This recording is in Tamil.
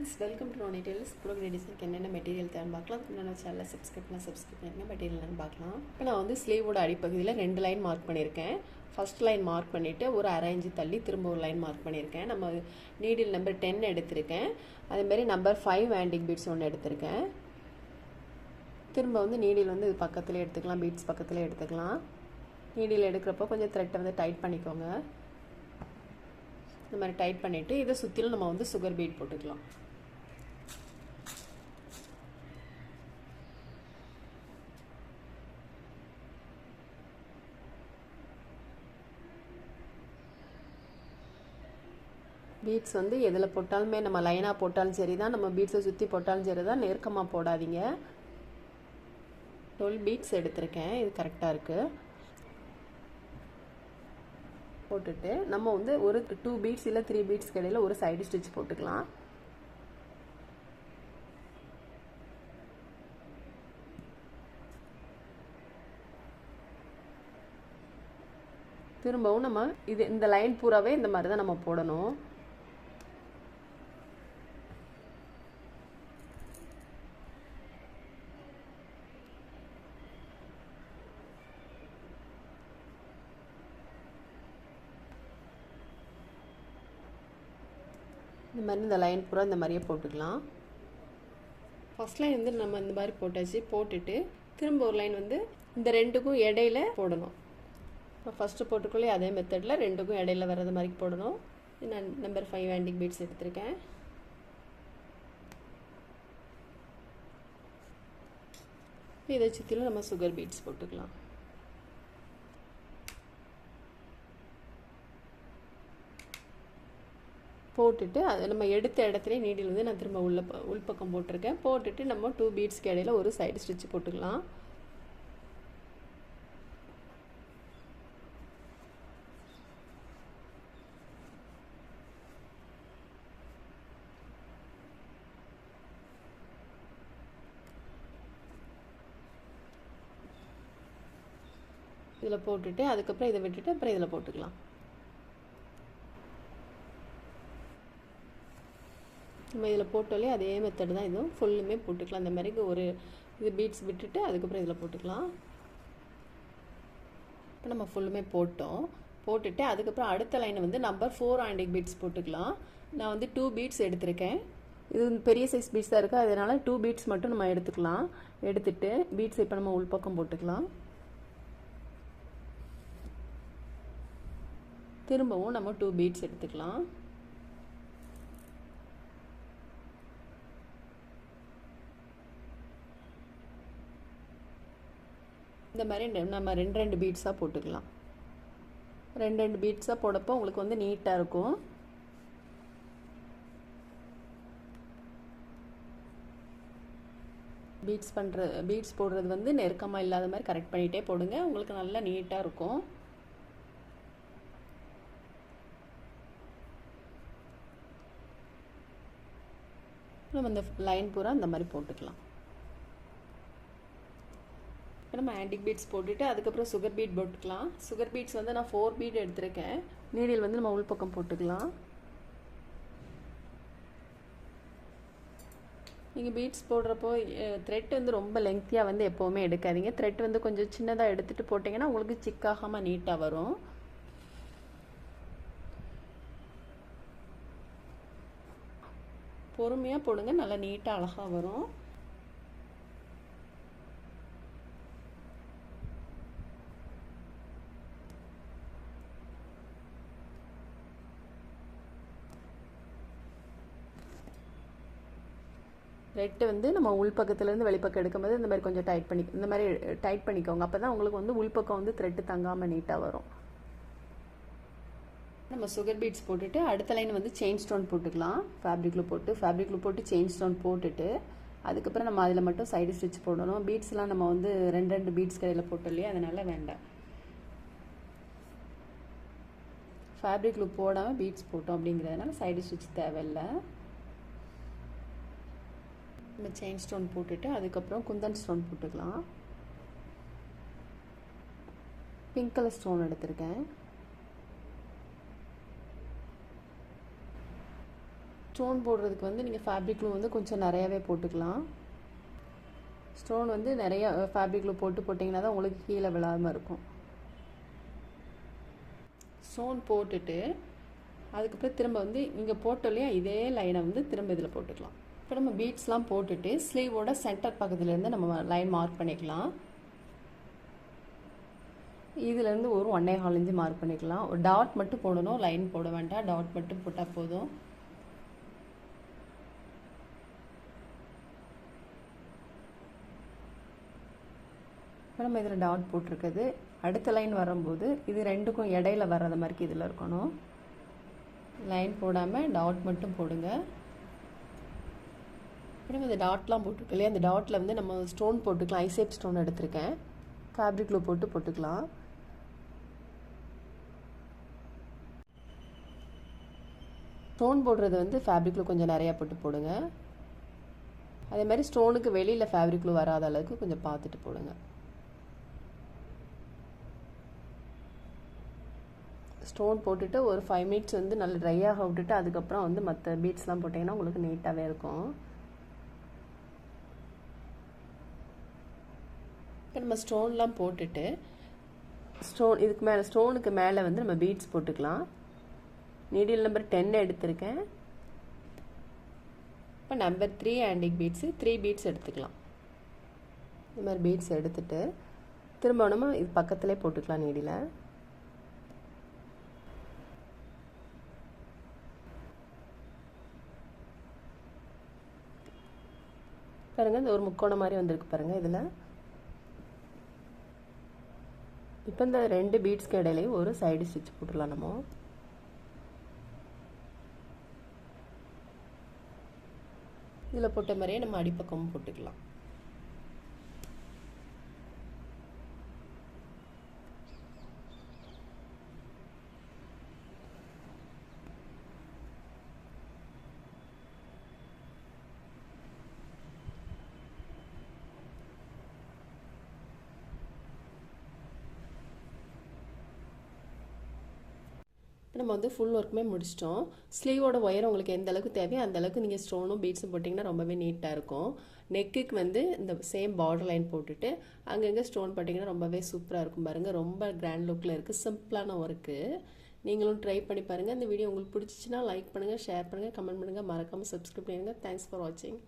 Friends, welcome to Ronnie tailors. Brocade டிசைனுக்கு என்னென்ன மெட்டீரியல் தேவைன்னு பார்க்கலாம். நம்ம சேனலில் சப்ஸ்கிரைப் பண்ணுங்க. மெட்டீரியல்னு பார்க்கலாம். இப்போ நான் வந்து ஸ்லீவோட அடிப்பகுதியில் 2 லைன் மார்க் பண்ணியிருக்கேன். ஃபர்ஸ்ட் லைன் மார்க் பண்ணிவிட்டு ஒரு அரை இன்ச்சு தள்ளி திரும்ப ஒரு லைன் மார்க் பண்ணியிருக்கேன். நம்ம நீடில் நம்பர் 10 எடுத்திருக்கேன். அதேமாரி நம்பர் 5 ஆன்டிக் பீட்ஸ் ஒன்று எடுத்திருக்கேன். திரும்ப வந்து நீடில் வந்து இது பக்கத்துலேயே எடுத்துக்கலாம், பீட்ஸ் பக்கத்துலேயே எடுத்துக்கலாம். நீடில் எடுக்கிறப்போ கொஞ்சம் த்ரெட்டை வந்து டைட் பண்ணிக்கோங்க. இந்த மாதிரி டைட் பண்ணிவிட்டு இதை சுற்றிலும் நம்ம வந்து சுகர் பீட் போட்டுக்கலாம். பீட்ஸ் வந்து எதில் போட்டாலுமே நம்ம லைனாக போட்டாலும் சரி தான், நம்ம பீட்ஸை சுற்றி போட்டாலும் சரி தான், நெருக்கமாக போடாதீங்க. 12 பீட்ஸ் எடுத்திருக்கேன், இது கரெக்டாக இருக்குது. போட்டுட்டு நம்ம வந்து ஒரு 2 பீட்ஸ் இல்லை 3 பீட்ஸ்க்கு இடையில் ஒரு சைடு ஸ்டிச் போட்டுக்கலாம். திரும்பவும் நம்ம இந்த லைன் பூராவே இந்த மாதிரி தான் நம்ம போடணும். இந்த மாதிரி இந்த லைன் பூரா இந்த மாதிரியே போட்டுக்கலாம். ஃபர்ஸ்ட் லைன் வந்து நம்ம இந்த மாதிரி போட்டாச்சு. போட்டுட்டு திரும்ப ஒரு லைன் வந்து இந்த ரெண்டுக்கும் இடையில போடணும். இப்போ ஃபஸ்ட்டு போட்டுக்குள்ளே அதே மெத்தடில் ரெண்டுக்கும் இடையில வர்றது மாதிரி போடணும். நான் நம்பர் 5 ஆன்டிக் பீட்ஸ் எடுத்திருக்கேன். இதை சுற்றிலும் நம்ம சுகர் பீட்ஸ் போட்டுக்கலாம். போட்டுட்டு அது நம்ம எடுத்த இடத்துல நீடில் வந்து நான் திரும்ப உள்பக்கம் போட்டிருக்கேன். போட்டுட்டு நம்ம 2 பீட்ஸ்க்கு இடையில ஒரு சைடு ஸ்டிச் போட்டுக்கலாம். இதில் போட்டுட்டு அதுக்கப்புறம் இதை விட்டுட்டு அப்புறம் இதில் போட்டுக்கலாம். நம்ம இதில் போட்டாலே அதே மெத்தட் தான், இதுவும் ஃபுல்லுமே போட்டுக்கலாம். இந்த மாதிரி ஒரு இது பீட்ஸ் விட்டுட்டு அதுக்கப்புறம் இதில் போட்டுக்கலாம். இப்போ நம்ம ஃபுல்லுமே போட்டுட்டு அதுக்கப்புறம் அடுத்த லைனை வந்து நம்பர் 4 ஆன்டிக் பீட்ஸ் போட்டுக்கலாம். நான் வந்து 2 பீட்ஸ் எடுத்திருக்கேன். இது பெரிய சைஸ் பீட்ஸ் தான் இருக்குது, அதனால் 2 பீட்ஸ் மட்டும் நம்ம எடுத்துக்கலாம். எடுத்துட்டு பீட்ஸ் இப்போ நம்ம உள்பக்கம் போட்டுக்கலாம். திரும்பவும் நம்ம 2 பீட்ஸ் எடுத்துக்கலாம். இந்த மாதிரி நம்ம 2 பீட்ஸாக போட்டுக்கலாம். 2 பீட்ஸாக போடப்போ உங்களுக்கு வந்து நீட்டாக இருக்கும். பீட்ஸ் போடுறது வந்து நெருக்கமாக இல்லாத மாதிரி கரெக்ட் பண்ணிகிட்டே போடுங்க, உங்களுக்கு நல்லா நீட்டாக இருக்கும். நம்ம இந்த லைன் பூரா இந்த மாதிரி போட்டுக்கலாம். நம்ம ஆன்டிக் பீட்ஸ் போட்டுட்டு அதுக்கப்புறம் சுகர் பீட் போட்டுக்கலாம். சுகர் பீட்ஸ் வந்து நான் 4 பீட் எடுத்திருக்கேன். நீடில் வந்து நம்ம உள்பக்கம் போட்டுக்கலாம். நீங்கள் பீட்ஸ் போடுறப்போ த்ரெட் வந்து ரொம்ப லெங்க்த்தியாக வந்து எப்போவுமே எடுக்காதீங்க. த்ரெட் வந்து கொஞ்சம் சின்னதாக எடுத்துகிட்டு போட்டிங்கன்னா உங்களுக்கு சிக்காகாமல் நீட்டாக வரும். பொறுமையாக போடுங்க, நல்லா நீட்டாக அழகாக வரும். த்ரெட்டு வந்து நம்ம உள்பக்கத்துலேருந்து வெளிப்பக்கம் எடுக்கும்போது இந்த மாதிரி கொஞ்சம் டைட் பண்ணிக்கோங்க. அப்போ தான் உங்களுக்கு வந்து உள்பக்கம் வந்து த்ரெட்டு தங்காமல் நீட்டாக வரும். நம்ம சுகர் பீட்ஸ் போட்டுட்டு அடுத்த லைன் வந்து செயின் ஸ்டோன் போட்டுக்கலாம். ஃபேப்ரிக்கில் போட்டு செயின் ஸ்டோன் போட்டுட்டு அதுக்கப்புறம் நம்ம அதில் மட்டும் சைடு ஸ்டிச் போடணும். பீட்ஸ்லாம் நம்ம வந்து 2 பீட்ஸ் கடையில் போட்டோம் இல்லையா, அதனால் வேண்டாம். ஃபேப்ரிக்கில் போடாமல் பீட்ஸ் போட்டோம் அப்படிங்கிறதுனால சைடு ஸ்டிச் தேவையில்லை. நம்ம செயின் ஸ்டோன் போட்டுட்டு அதுக்கப்புறம் குந்தன் ஸ்டோன் போட்டுக்கலாம். பிங்க் கலர் ஸ்டோன் எடுத்திருக்கேன். ஸ்டோன் போடுறதுக்கு வந்து நீங்கள் ஃபேப்ரிக் க்ளூ வந்து கொஞ்சம் நிறையாவே போட்டுக்கலாம். ஸ்டோன் வந்து நிறையா ஃபேப்ரிக் க்ளூ போட்டிங்கன்னா தான் உங்களுக்கு கீழே விழாமல் இருக்கும். ஸ்டோன் போட்டுட்டு அதுக்கப்புறம் திரும்ப வந்து இங்கே போட்டோம் இல்லையா, இதே லைனை வந்து திரும்ப இதில் போட்டுக்கலாம். இப்போ நம்ம பீட்ஸ்லாம் போட்டுட்டு ஸ்லீவோட சென்டர் பக்கத்துலேருந்து நம்ம லைன் மார்க் பண்ணிக்கலாம். இதுலேருந்து ஒரு 1.25 இன்ச்சு மார்க் பண்ணிக்கலாம். ஒரு டாட் மட்டும் போடணும், லைன் போட வேண்டாம், டாட் மட்டும் போட்டால் போதும். இப்போ நம்ம இதில் டாட் போட்டிருக்குது. அடுத்த லைன் வரும்போது இது ரெண்டுக்கும் இடையில வர்றது மாதிரி இதில் இருக்கணும். லைன் போடாமல் டாட் மட்டும் போடுங்க. அப்புறம் இந்த டாட்லாம் போட்டுருக்கு இல்லையா, அந்த டாட்டில் வந்து நம்ம ஸ்டோன் போட்டுக்கலாம். ஐசேப் ஸ்டோன் எடுத்திருக்கேன், ஃபேப்ரிக்கில் போட்டுக்கலாம். ஸ்டோன் போடுறது வந்து ஃபேப்ரிக்கில் கொஞ்சம் நிறையா போடுங்க. அதே மாதிரி ஸ்டோனுக்கு வெளியில் ஃபேப்ரிக்கில் வராத அளவுக்கு கொஞ்சம் பார்த்துட்டு போடுங்க. ஸ்டோன் போட்டுட்டு ஒரு 5 மினிட்ஸ் வந்து நல்லா ட்ரையாக விட்டுட்டு அதுக்கப்புறம் வந்து மற்ற பீட்ஸ்லாம் போட்டிங்கன்னா உங்களுக்கு நீட்டாகவே இருக்கும். இப்போ நம்ம ஸ்டோன்லாம் போட்டுட்டு ஸ்டோனுக்கு மேலே வந்து நம்ம பீட்ஸ் போட்டுக்கலாம். நீடில் நம்பர் 10 எடுத்திருக்கேன். இப்போ நம்பர் 3 ஆன்டிக் பீட்ஸு 3 பீட்ஸ் எடுத்துக்கலாம். இந்த மாதிரி பீட்ஸ் எடுத்துட்டு திரும்ப நம்ம இது பக்கத்துலேயே போட்டுக்கலாம் நீடில். பாருங்கள், இந்த ஒரு முக்கோணம் மாதிரி வந்திருக்கு பாருங்கள் இதில். இப்போ இந்த 2 பீட்ஸ்க்கு இடையிலையும் ஒரு சைடு ஸ்டிச் போட்டுடலாம். நம்ம இதில் போட்ட மாதிரியே நம்ம அடிப்பக்கம் போட்டுக்கலாம். நம்ம வந்து ஃபுல் ஒர்க்குமே முடிச்சிட்டோம். ஸ்லீவோட ஒயர் உங்களுக்கு எந்த அளவுக்கு தேவையோ அந்த அளவுக்கு நீங்கள் ஸ்டோனும் பீட்ஸும் போட்டிங்கன்னா ரொம்பவே நீட்டாக இருக்கும். நெக்குக்கு வந்து இந்த சேம் பார்டர் லைன் போட்டுட்டு அங்கங்கே ஸ்டோன் போட்டிங்கன்னா ரொம்பவே சூப்பராக இருக்கும். பாருங்கள், ரொம்ப கிராண்ட் லுக்கில் இருக்குது. சிம்பிளான ஒர்க்கு. நீங்களும் ட்ரை பண்ணி பாருங்கள். இந்த வீடியோ உங்களுக்கு பிடிச்சிச்சின்னா லைக் பண்ணுங்கள், ஷேர் பண்ணுங்கள், கமெண்ட் பண்ணுங்கள், மறக்காமல் சப்ஸ்கிரைப் பண்ணுங்கள். தேங்க்ஸ் ஃபார் வாட்சிங்.